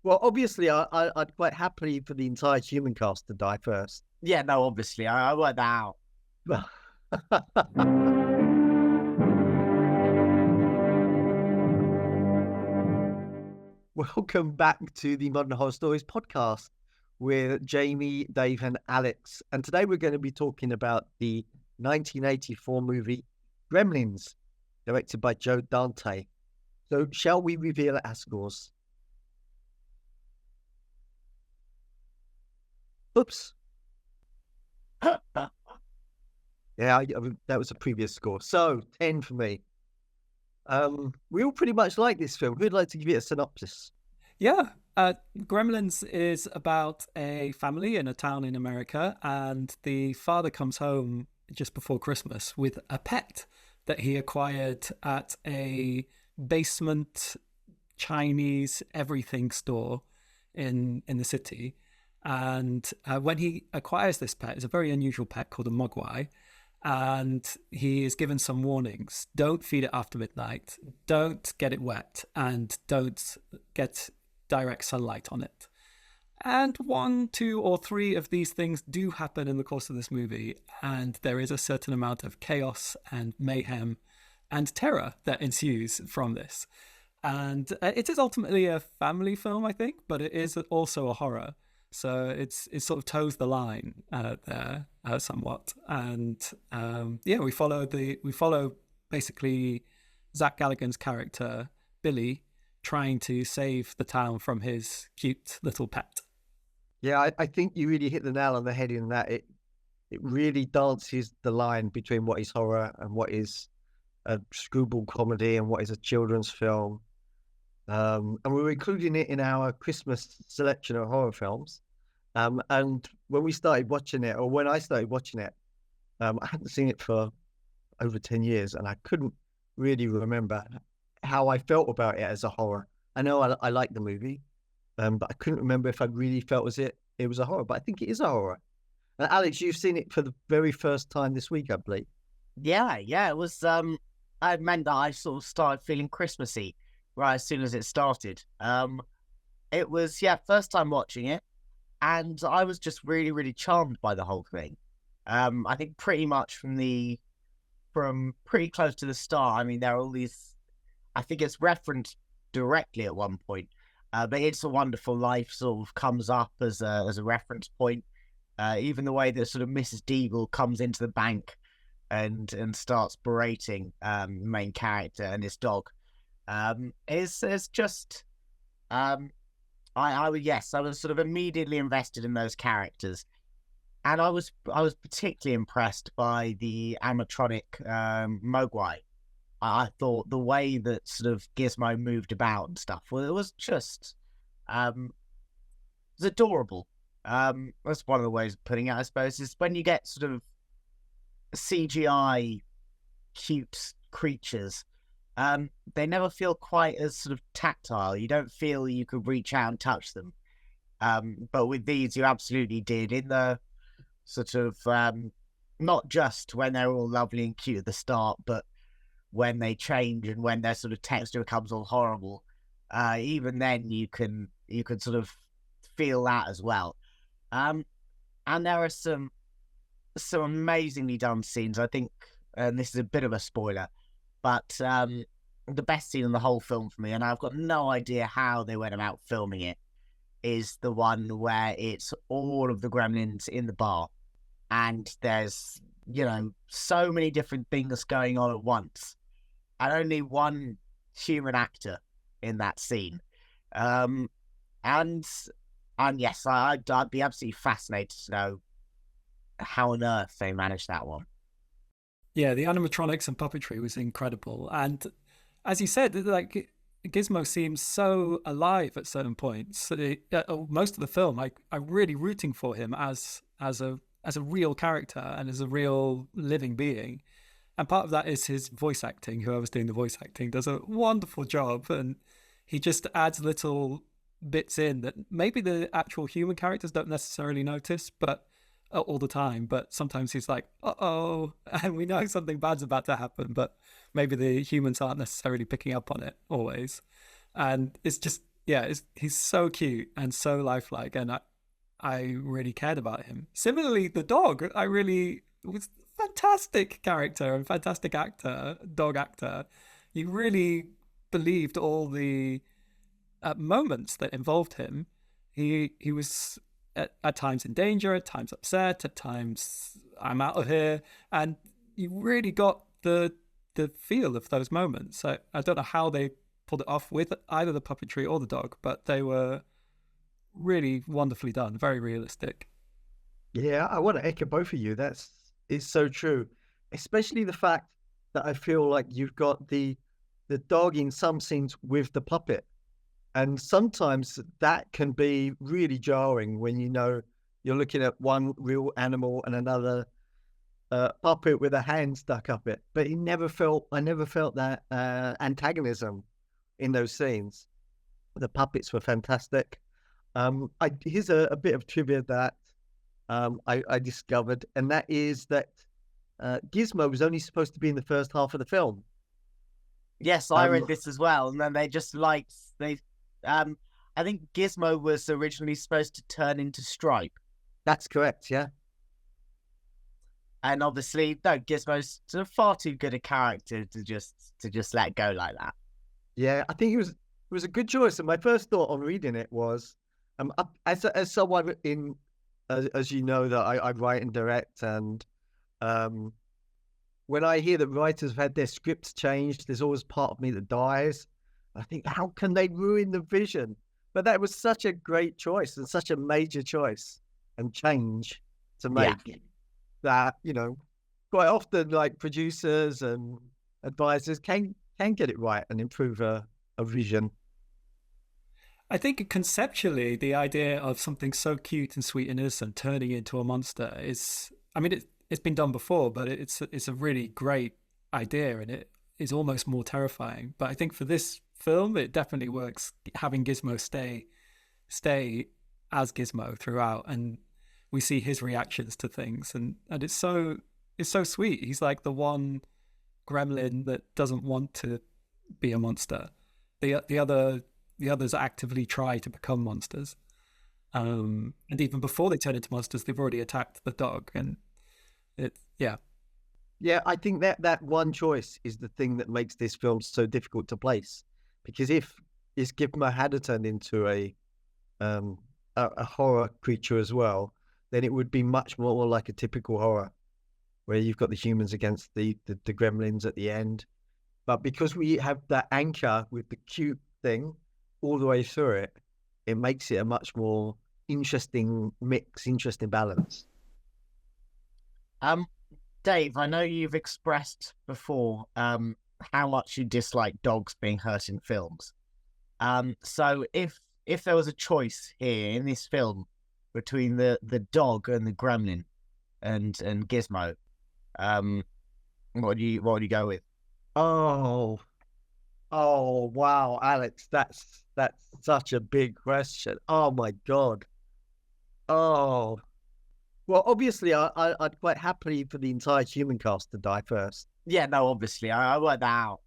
Well, obviously, I'd quite happily for the entire human cast to die first. Yeah, no, obviously, I worked that out. Welcome back to the Modern Horror Stories podcast with Jamie, Dave, and Alex. And today we're going to be talking about the 1984 movie Gremlins, directed by Joe Dante. So, shall we reveal our scores? Oops. Yeah, that was a previous score. So, 10 for me. We all pretty much like this film. Who'd like to give it a synopsis? Yeah. Gremlins is about a family in a town in America, and the father comes home just before Christmas with a pet that he acquired at a basement Chinese everything store in the city. And when he acquires this pet, it's a very unusual pet called a mogwai. And he is given some warnings. Don't feed it after midnight. Don't get it wet. And don't get direct sunlight on it. And 1, 2, or 3 of these things do happen in the course of this movie. And there is a certain amount of chaos and mayhem and terror that ensues from this. And it is ultimately a family film, I think, but it is also a horror. So it sort of toes the line there somewhat, and we follow basically Zach Galligan's character Billy trying to save the town from his cute little pet. Yeah, I think you really hit the nail on the head in that it really dances the line between what is horror and what is a screwball comedy and what is a children's film. And we're including it in our Christmas selection of horror films. And when we started watching it, or when I started watching it, I hadn't seen it for over 10 years, and I couldn't really remember how I felt about it as a horror. I know I liked the movie, but I couldn't remember if I really felt it was a horror, but I think it is a horror. And Alex, you've seen it for the very first time this week, I believe. Yeah, it was, it meant that I sort of started feeling Christmassy right as soon as it started. It was, first time watching it, and I was just really, really charmed by the whole thing. I think pretty much from pretty close to the start, I mean, there are all these, I think it's referenced directly at one point, but It's a Wonderful Life sort of comes up as a reference point. Even the way that sort of Mrs. Deagle comes into the bank and starts berating main character and his dog. It's just I was sort of immediately invested in those characters, and I was particularly impressed by the animatronic Mogwai. I thought the way that sort of Gizmo moved about and stuff, well, it was just it was adorable. That's one of the ways of putting it, I suppose, is when you get sort of CGI cute creatures, they never feel quite as sort of tactile. You don't feel you could reach out and touch them. But with these, you absolutely did, in the sort of, not just when they're all lovely and cute at the start, but when they change and when their sort of texture becomes all horrible. Even then you can sort of feel that as well. And there are some amazingly done scenes, I think, and this is a bit of a spoiler, but the best scene in the whole film for me, and I've got no idea how they went about filming it, is the one where it's all of the gremlins in the bar, and there's, so many different things going on at once, and only one human actor in that scene. And yes, I'd be absolutely fascinated to know how on earth they managed that one. Yeah, the animatronics and puppetry was incredible. And as you said, like, Gizmo seems so alive at certain points. Most of the film, I'm really rooting for him as a real character and as a real living being. And part of that is his voice acting. Whoever's doing the voice acting does a wonderful job, and he just adds little bits in that maybe the actual human characters don't necessarily notice, but all the time. But sometimes he's like, uh-oh, and we know something bad's about to happen, but maybe the humans aren't necessarily picking up on it always. And it's just Yeah, he's so cute and so lifelike, and I really cared about him. Similarly, the dog, I really was fantastic character and fantastic actor, dog actor. You really believed all the moments that involved him. He was at times in danger, at times upset, at times I'm out of here, and you really got the feel of those moments. I don't know how they pulled it off with either the puppetry or the dog, but they were really wonderfully done, very realistic. Yeah, I want to echo both of you. Is so true, especially the fact that I feel like you've got the dog in some scenes with the puppet, and sometimes that can be really jarring when you're looking at one real animal and another puppet with a hand stuck up it. But I never felt that antagonism in those scenes. The puppets were fantastic. Here's a bit of trivia that I discovered, and that is that Gizmo was only supposed to be in the first half of the film. Yes, I read this as well, and then they just I think Gizmo was originally supposed to turn into Stripe. That's correct, yeah. And obviously, no, Gizmo's sort of far too good a character to just let go like that. Yeah, I think it was a good choice. And my first thought on reading it was, as someone as you know, that I write and direct, and when I hear that writers have had their scripts changed, there's always part of me that dies. I think, how can they ruin the vision? But that was such a great choice and such a major choice and change to make that, quite often like producers and advisors can get it right and improve a vision. I think conceptually, the idea of something so cute and sweet and innocent turning into a monster is, I mean, it's been done before, but it's a really great idea, and it is almost more terrifying. But I think for this film, it definitely works, having Gizmo stay as Gizmo throughout, and we see his reactions to things, and it's so sweet. He's like the one gremlin that doesn't want to be a monster. The others actively try to become monsters, and even before they turn into monsters, they've already attacked the dog, and yeah. I think that one choice is the thing that makes this film so difficult to place, because if Gizmo had turned into a horror creature as well, then it would be much more like a typical horror, where you've got the humans against the gremlins at the end. But because we have that anchor with the cute thing all the way through it, it makes it a much more interesting mix, interesting balance. Dave, I know you've expressed before how much you dislike dogs being hurt in films. So if there was a choice here in this film between the dog and the gremlin and Gizmo, what do you go with? Oh, wow, Alex, that's such a big question. Oh my God. Oh, well, obviously, I'd quite happily for the entire human cast to die first. Yeah, no, obviously, I worked that out.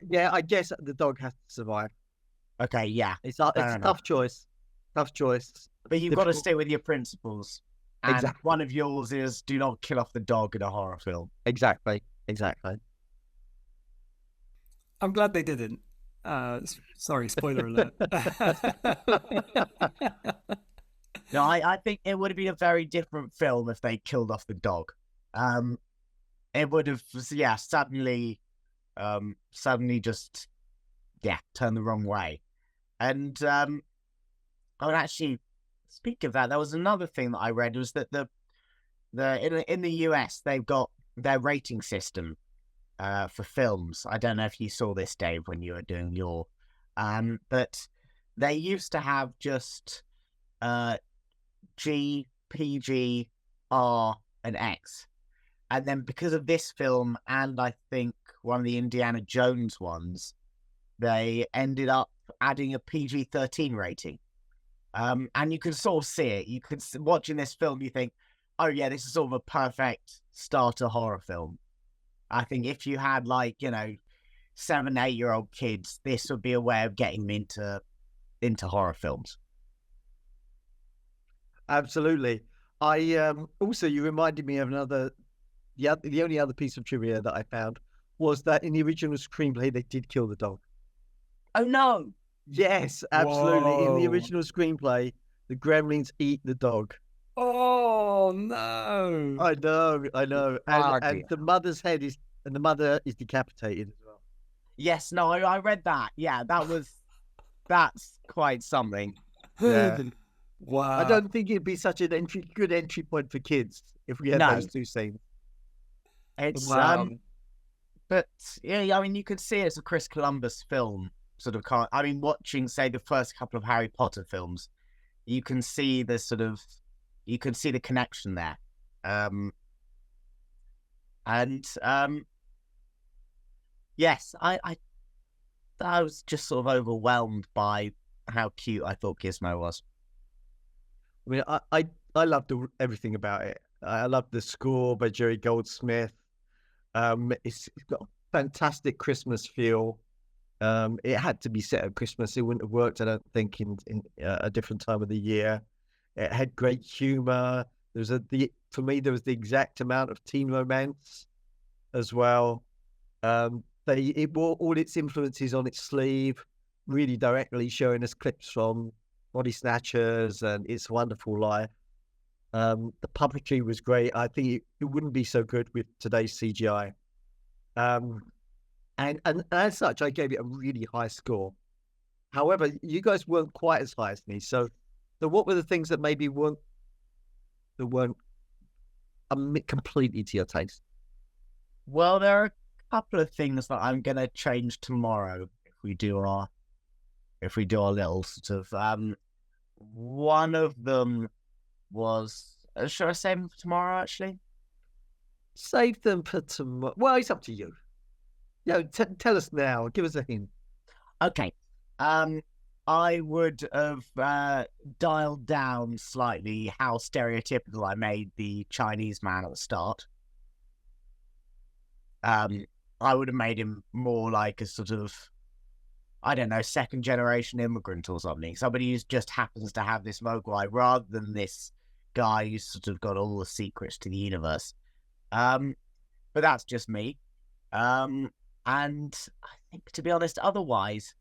Yeah, I guess the dog has to survive. Okay, yeah, it's a tough choice. Tough choice. But you've got to stay with your principles. And exactly. One of yours is do not kill off the dog in a horror film. Exactly. I'm glad they didn't. Sorry, spoiler alert. No, I think it would have been a very different film if they killed off the dog. It would have, suddenly just, turned the wrong way. And I would actually, speak of that, there was another thing that I read, was that in the US, they've got their rating system for films. I don't know if you saw this, Dave, when you were doing your, but they used to have just G, PG, R, and X. And then because of this film, and I think one of the Indiana Jones ones, they ended up adding a PG-13 rating. And you can sort of see it. You could, watching this film, you think, oh yeah, this is sort of a perfect starter horror film. I think if you had 7, 8-year-old kids, this would be a way of getting them into horror films. Absolutely. I also, you reminded me of another. The only other piece of trivia that I found was that in the original screenplay they did kill the dog. Oh no! Yes, absolutely. In the Whoa. original screenplay, the Gremlins eat the dog. Oh no! I know, Oh, and dear. the mother's head is, and the mother is decapitated as well. Yes, no, I read that. Yeah, that's quite something. Yeah. I Wow. don't think it'd be such an good entry point for kids if we had No. those two scenes. It's Wow. but yeah, I mean, you could see it's a Chris Columbus film, sort of. I mean, watching, say, the first couple of Harry Potter films, you can see the connection there, and yes, I was just sort of overwhelmed by how cute I thought Gizmo was. I mean, I loved everything about it. I loved the score by Jerry Goldsmith. It's got a fantastic Christmas feel. It had to be set at Christmas. It wouldn't have worked, I don't think, in a different time of the year. It had great humor. For me, there was the exact amount of teen romance as well. It wore all its influences on its sleeve, really directly showing us clips from Body Snatchers and It's a Wonderful Life. The puppetry was great. I think it wouldn't be so good with today's CGI. And as such, I gave it a really high score. However, you guys weren't quite as high as me. So what were the things that maybe weren't completely to your taste? Well, there are a couple of things that I'm gonna change tomorrow if we do our little sort of one of them was should I save them for tomorrow, actually? Save them for tomorrow. Well, it's up to you. Yeah, tell us now. Give us a hint. Okay. I would have dialed down slightly how stereotypical I made the Chinese man at the start. I would have made him more like a sort of, I don't know, second generation immigrant or something. Somebody who just happens to have this Mogwai rather than this guy who's sort of got all the secrets to the universe. But that's just me. And I think, to be honest, otherwise,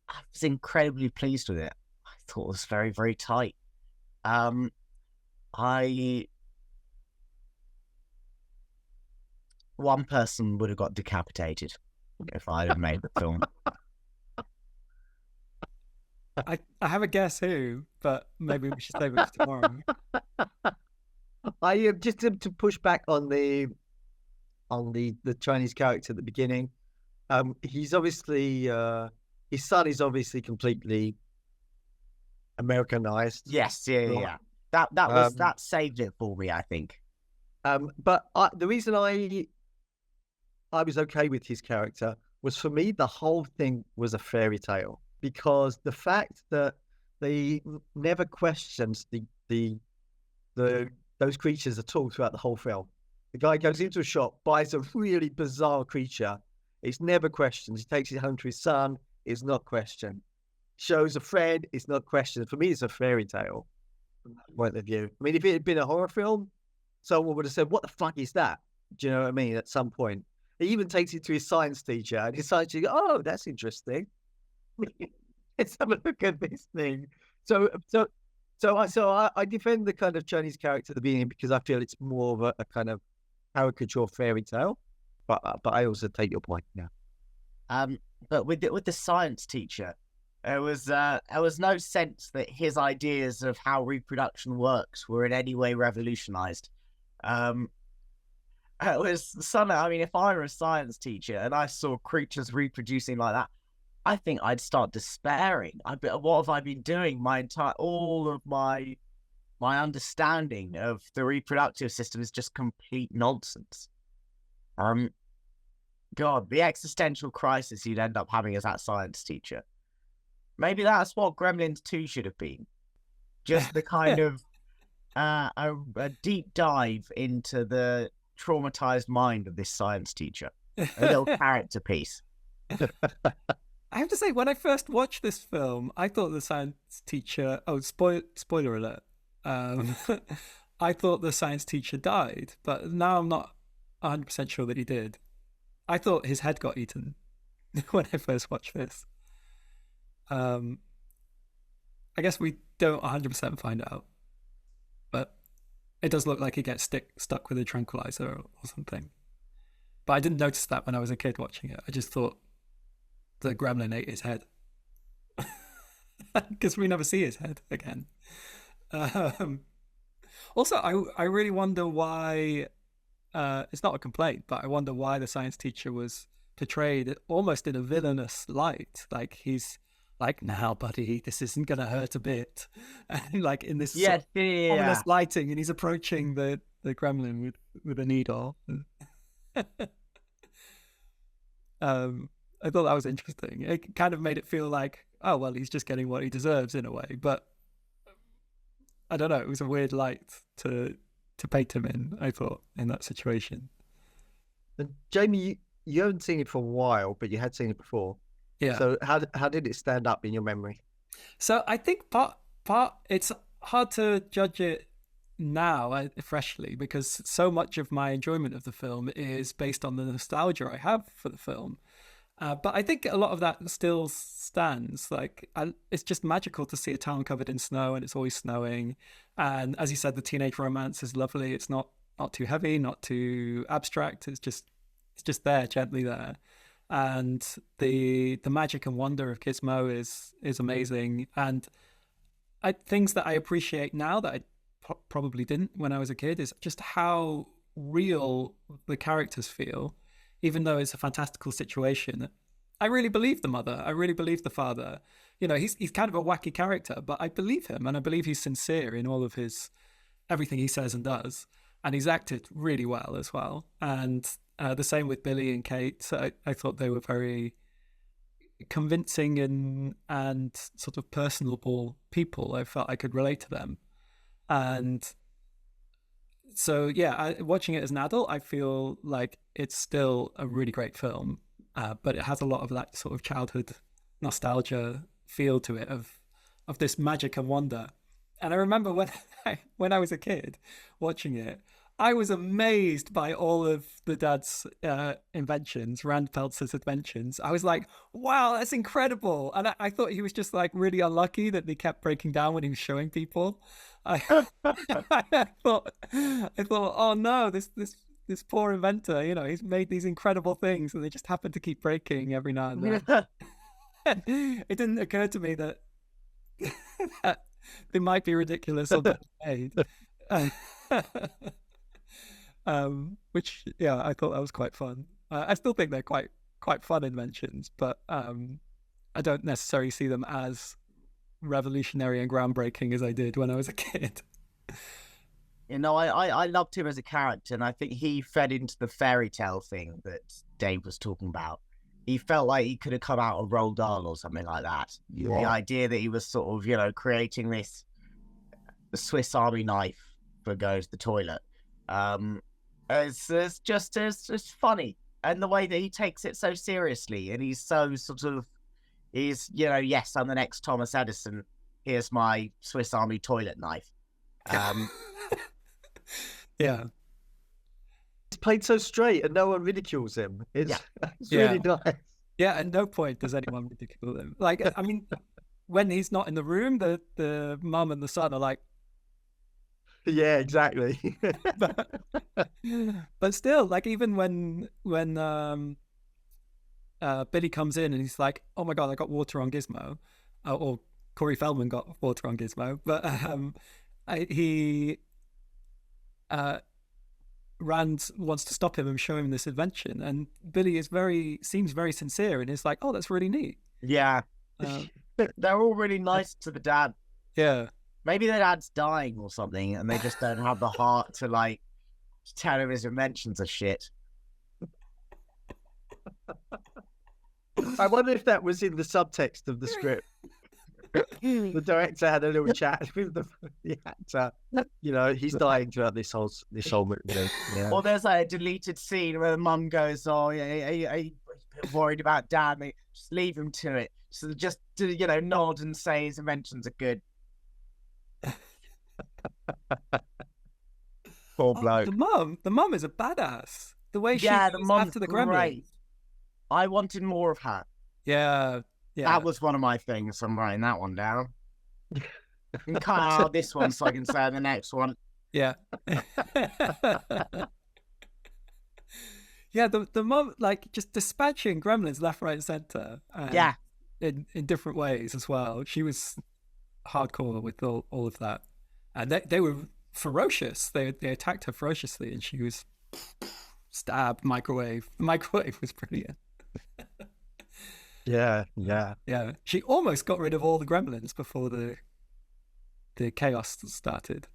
I was incredibly pleased with it. I thought it was very, very tight. One person would have got decapitated if I'd have made the film. I have a guess who, but maybe we should save it for tomorrow. I just to push back on the Chinese character at the beginning. He's obviously his son is obviously completely Americanized. Yes, yeah. That saved it for me, I think. But the reason I was okay with his character was, for me, the whole thing was a fairy tale, because the fact that they never questioned those creatures at all throughout the whole film. The guy goes into a shop, buys a really bizarre creature. It's never questioned. He takes it home to his son. It's not questioned. Shows a friend. It's not questioned. For me, it's a fairy tale from that point of view. I mean, if it had been a horror film, someone would have said, "What the fuck is that?" Do you know what I mean? At some point, he even takes it to his science teacher, and his science teacher goes, "Oh, that's interesting. Let's have a look at this thing." So I defend the kind of Chinese character at the beginning because I feel it's more of a kind of caricature fairy tale. But I also take your point. Yeah. But with the science teacher, there was no sense that his ideas of how reproduction works were in any way revolutionized. It was something. I mean, if I were a science teacher and I saw creatures reproducing like that, I think I'd start despairing. What have I been doing? All of my understanding of the reproductive system is just complete nonsense. God, the existential crisis you'd end up having as that science teacher. Maybe that's what Gremlins 2 should have been. Just the kind of a deep dive into the traumatized mind of this science teacher. A little character piece. I have to say, when I first watched this film, I thought the science teacher. Oh, spoiler alert! I thought the science teacher died, but now I'm not 100% sure that he did. I thought his head got eaten when I first watched this. I guess we don't 100% find out, but it does look like he gets stuck with a tranquilizer or something. But I didn't notice that when I was a kid watching it. I just thought the gremlin ate his head. Because we never see his head again. Also, I really wonder why, it's not a complaint, but I wonder why the science teacher was portrayed almost in a villainous light. Like, he's like, now, buddy, this isn't going to hurt a bit. And like in this ominous lighting, and he's approaching the gremlin with a needle. I thought that was interesting. It kind of made it feel like, oh, well, he's just getting what he deserves in a way. But I don't know. It was a weird light to paint him in, I thought, in that situation. And Jamie, you haven't seen it for a while, but you had seen it before. Yeah. So how did it stand up in your memory? So I think part it's hard to judge it now freshly, because so much of my enjoyment of the film is based on the nostalgia I have for the film. But I think a lot of that still stands. Like, it's just magical to see a town covered in snow, and it's always snowing. And as you said, the teenage romance is lovely. It's not too heavy, not too abstract. It's just there, gently there. And the magic and wonder of Gizmo is amazing. And things that I appreciate now that I probably didn't when I was a kid is just how real the characters feel. Even though it's a fantastical situation, I really believe the mother. I really believe the father. You know, he's kind of a wacky character, but I believe him, and I believe he's sincere in all of everything he says and does. And he's acted really well as well. And the same with Billy and Kate. I thought they were very convincing and sort of personable people. I felt I could relate to them. And so, yeah, watching it as an adult, I feel like it's still a really great film, but it has a lot of that sort of childhood nostalgia feel to it of this magic and wonder. And I remember when I was a kid watching it, I was amazed by all of the dad's inventions, Rand Peltzer's inventions. I was like, wow, that's incredible. And I thought he was just like really unlucky that they kept breaking down when he was showing people. I thought, oh no, this poor inventor, you know, he's made these incredible things and they just happen to keep breaking every now and then. It didn't occur to me that they might be ridiculous or made. Which, yeah, I thought that was quite fun. I still think they're quite fun inventions, but I don't necessarily see them as revolutionary and groundbreaking as I did when I was a kid. You know, I loved him as a character, and I think he fed into the fairy tale thing that Dave was talking about. He felt like he could have come out of Roald Dahl or something like that. Yeah. The idea that he was sort of, you know, creating this Swiss Army knife for going to the toilet. It's just funny, and the way that he takes it so seriously, and he's so sort of, he's, you know, yes, I'm the next Thomas Edison. Here's my Swiss Army toilet knife. Yeah, he's played so straight, and no one ridicules him. It's really nice. Yeah, at no point does anyone ridicule him. Like, I mean, when he's not in the room, the mum and the son are like, yeah, exactly. but still, like, even when Billy comes in and he's like, oh my god, I got water on Gizmo, or Corey Feldman got water on Gizmo, but Rand wants to stop him and show him this invention, and Billy seems very sincere and is like, oh, that's really neat. Yeah. They're all really nice to the dad. Yeah. Maybe their dad's dying or something, and they just don't have the heart to, like, tell him his inventions are shit. I wonder if that was in the subtext of the script. The director had a little chat with the actor. You know, he's dying throughout this whole movie. Yeah. Or there's like a deleted scene where the mum goes, "Oh, yeah, are you worried about Dad? Mate? Just leave him to it. So just nod and say his inventions are good." Poor Oh, bloke. the mum is a badass. The way she The goes mum's after the great. Gremlins. I wanted more of her. Yeah. That was one of my things. I'm writing that one down. And cut out this one so I can say the next one. Yeah. Yeah, the mum, like, just dispatching Gremlins left, right, and center. Yeah. In different ways as well. She was hardcore with all of that. And they were ferocious. They attacked her ferociously, and she was stabbed, microwave. The microwave was brilliant. Yeah. Yeah. She almost got rid of all the Gremlins before the chaos started.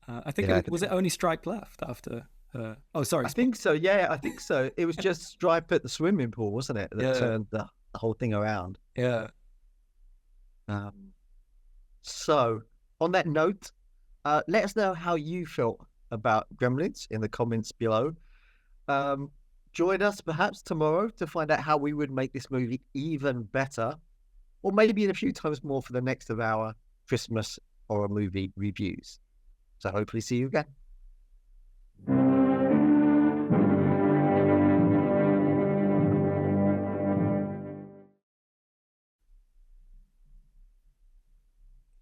I think was it only Stripe left after her? Oh, sorry. I think so. Yeah, I think so. It was just Stripe at the swimming pool, wasn't it? That turned the whole thing around. Yeah. So, on that note, let us know how you felt about Gremlins in the comments below. Join us perhaps tomorrow to find out how we would make this movie even better, or maybe in a few times more for the next of our Christmas horror movie reviews. So hopefully see you again.